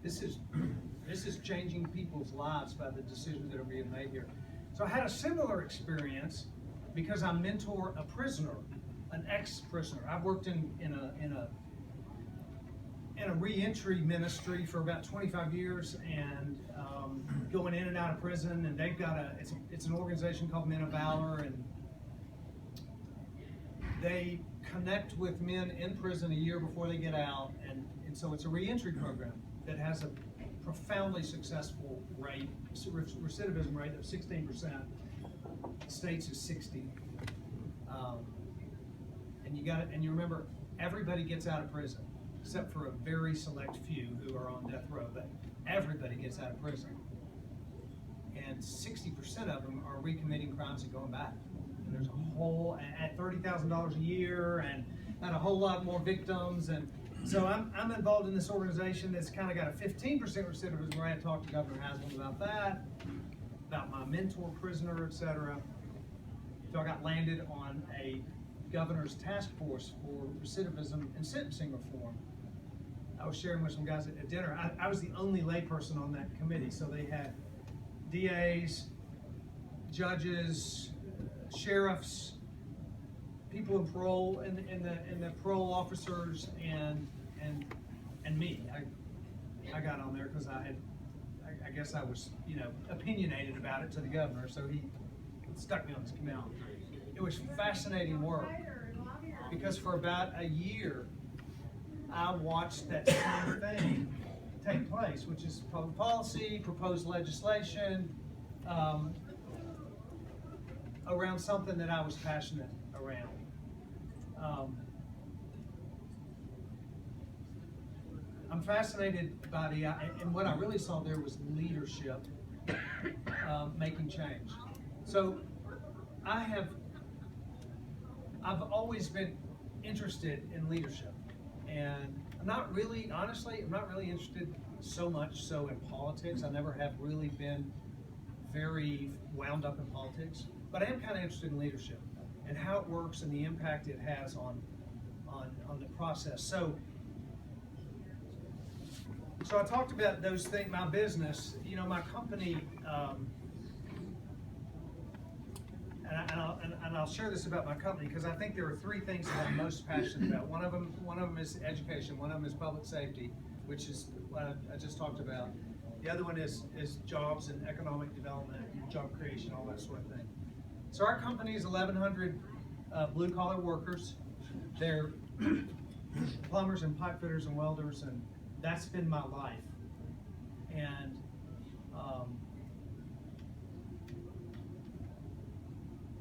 This is this is changing people's lives by the decisions that are being made here. So I had a similar experience because I mentor a prisoner, an ex-prisoner. I've worked in a reentry ministry for about 25 years, and going in and out of prison. And they've got it's an organization called Men of Valor, and they connect with men in prison a year before they get out, and so it's a reentry program that has a profoundly successful rate, recidivism rate of 16%. States is 60. And you remember, everybody gets out of prison except for a very select few who are on death row. But everybody gets out of prison, and 60% of them are recommitting crimes and going back. And there's a whole at $30,000 a year, and a whole lot more victims. And so I'm involved in this organization that's kind of got a 15% recidivism rate. I talked to Governor Haslam about that, about my mentor prisoner, etc. So I got landed on a governor's task force for recidivism and sentencing reform. I was sharing with some guys at dinner. I was the only layperson on that committee, so they had DAs, judges, sheriffs, people in parole, and the parole officers, and me. I got on there because I guess I was opinionated about it to the governor, so he stuck me on this committee. It was fascinating work because for about a year I watched that same thing take place, which is public policy, proposed legislation around something that I was passionate around. I'm fascinated by and what I really saw there was leadership making change. So I've always been interested in leadership, and I'm not really interested so much so in politics. I never have really been very wound up in politics, but I am kind of interested in leadership and how it works and the impact it has on the process. So I talked about those things. My business, my company, and I'll share this about my company because I think there are three things that I'm most passionate about. One of them is education. One of them is public safety, which is what I just talked about. The other one is jobs and economic development, job creation, all that sort of thing. So our company is 1,100 blue-collar workers. They're plumbers and pipe fitters and welders, and that's been my life.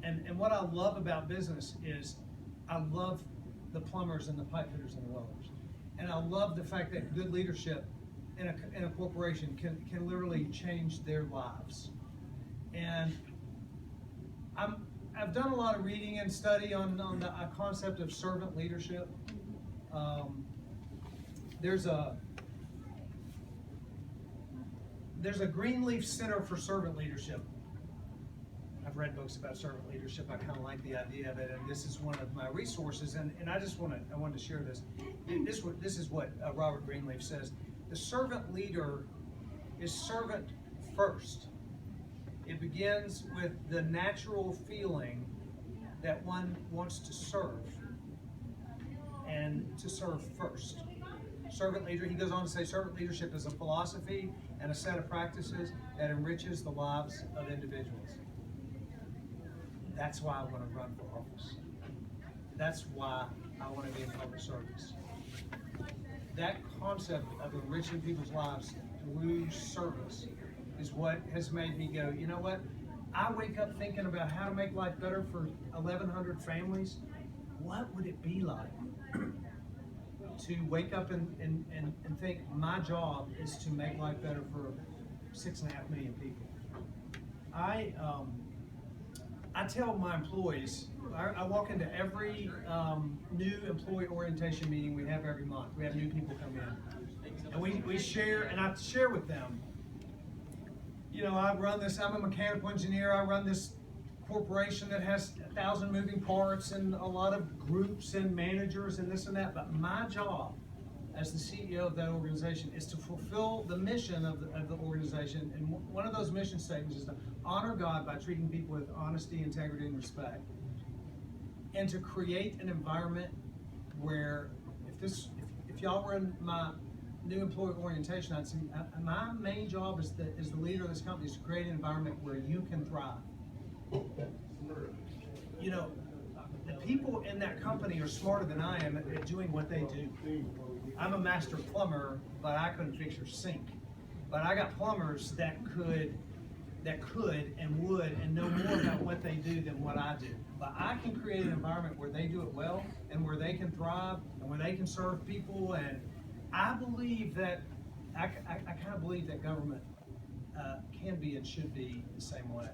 And what I love about business is I love the plumbers and the pipe fitters and the welders. And I love the fact that good leadership in a corporation can literally change their lives. And I've done a lot of reading and study on the concept of servant leadership. There's a Greenleaf Center for Servant Leadership. I've read books about servant leadership. I kind of like the idea of it, and this is one of my resources. And I wanted to share this. This is what Robert Greenleaf says. The servant leader is servant first. It begins with the natural feeling that one wants to serve, and to serve first. Servant leader, he goes on to say, servant leadership is a philosophy and a set of practices that enriches the lives of individuals. That's why I want to run for office. That's why I want to be in public service. That concept of enriching people's lives through service is what has made me go, you know what? I wake up thinking about how to make life better for 1,100 families. What would it be like to wake up and think my job is to make life better for 6.5 million people? I tell my employees, I walk into every new employee orientation meeting we have every month. We have new people come in, and we share, and I share with them, I run this, I'm a mechanical engineer, I run this corporation that has 1,000 moving parts and a lot of groups and managers and this and that, but my job as the CEO of that organization is to fulfill the mission of the organization. And one of those mission statements is to honor God by treating people with honesty, integrity, and respect. And to create an environment where, if y'all were in my new employee orientation, I'd say my main job as the leader of this company is to create an environment where you can thrive. You know, the people in that company are smarter than I am at doing what they do. I'm a master plumber, but I couldn't fix your sink. But I got plumbers that could and would and know more about what they do than what I do. But I can create an environment where they do it well and where they can thrive and where they can serve people. And I believe that, I kind of believe that government can be and should be the same way.